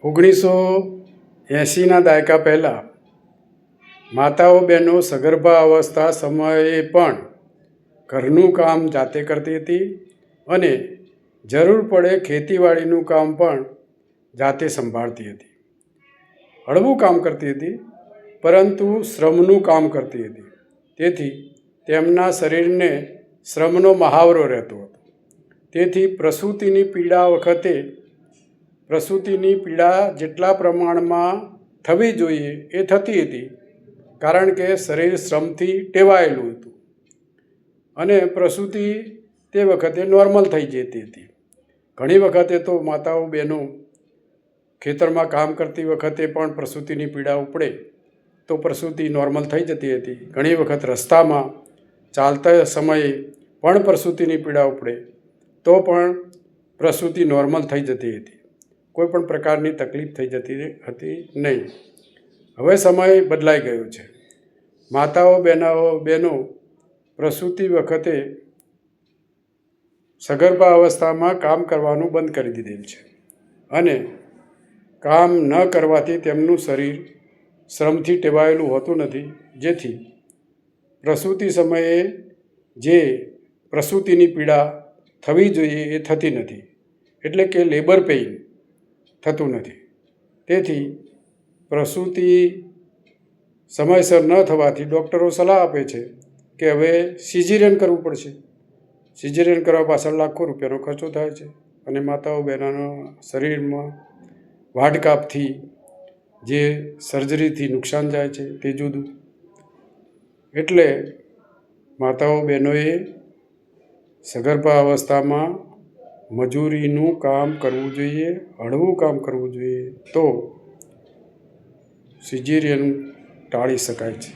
1980ના દાયકા પહેલાં માતાઓ બહેનો સગર્ભા અવસ્થા સમયે પણ ઘરનું કામ જાતે કરતી હતી અને જરૂર પડે ખેતીવાડીનું કામ પણ જાતે સંભાળતી હતી. હળવું કામ કરતી હતી, પરંતુ શ્રમનું કામ કરતી હતી. તેથી તેમના શરીરને શ્રમનો મહાવરો રહેતો હતો. તેથી પ્રસૂતિની પીડા જેટલા પ્રમાણમાં થવી જોઈએ એ થતી હતી, કારણ કે શરીર શ્રમથી ટેવાયેલું હતું અને પ્રસૂતિ તે વખતે નોર્મલ થઈ જતી હતી. ઘણી વખતે તો માતાઓ બહેનો ખેતરમાં કામ કરતી વખતે પણ પ્રસૂતિની પીડા ઉપડે તો પ્રસૂતિ નોર્મલ થઈ જતી હતી. ઘણી વખત રસ્તામાં ચાલતા સમયે પણ પ્રસૂતિની પીડા ઉપડે તો પણ પ્રસૂતિ નોર્મલ થઈ જતી હતી. કોઈ પણ પ્રકારની તકલીફ થઈ જતી હતી નહીં. હવે સમય બદલાઈ ગયો છે. માતાઓ બહેનો પ્રસૂતિ વખતે સગર્ભા અવસ્થામાં કામ કરવાનું બંધ કરી દીધેલ છે અને કામ ન કરવાથી તેમનું શરીર શ્રમથી ટેવાયેલું હોતું નથી, જેથી પ્રસૂતિ સમયે જે પ્રસૂતિની પીડા થવી જોઈએ એ થતી નથી, એટલે કે લેબર પેઇન થતું નથી. તેથી પ્રસૂતિ સમયસર ન થવાથી ડૉક્ટરો સલાહ આપે છે કે હવે સિઝેરિયન કરવું પડશે. સિઝેરિયન કરવા પાછળ લાખો રૂપિયાનો ખર્ચો થાય છે અને માતાઓ બહેનોના શરીરમાં વાઢકાપથી જે સર્જરીથી નુકસાન જાય છે તે જુદું. એટલે માતાઓ બહેનોએ સગર્ભા અવસ્થામાં મજૂરીનું કામ કરવું જોઈએ, હળવું કામ કરવું જોઈએ, તો સિઝેરિયન ટાળી શકાય છે.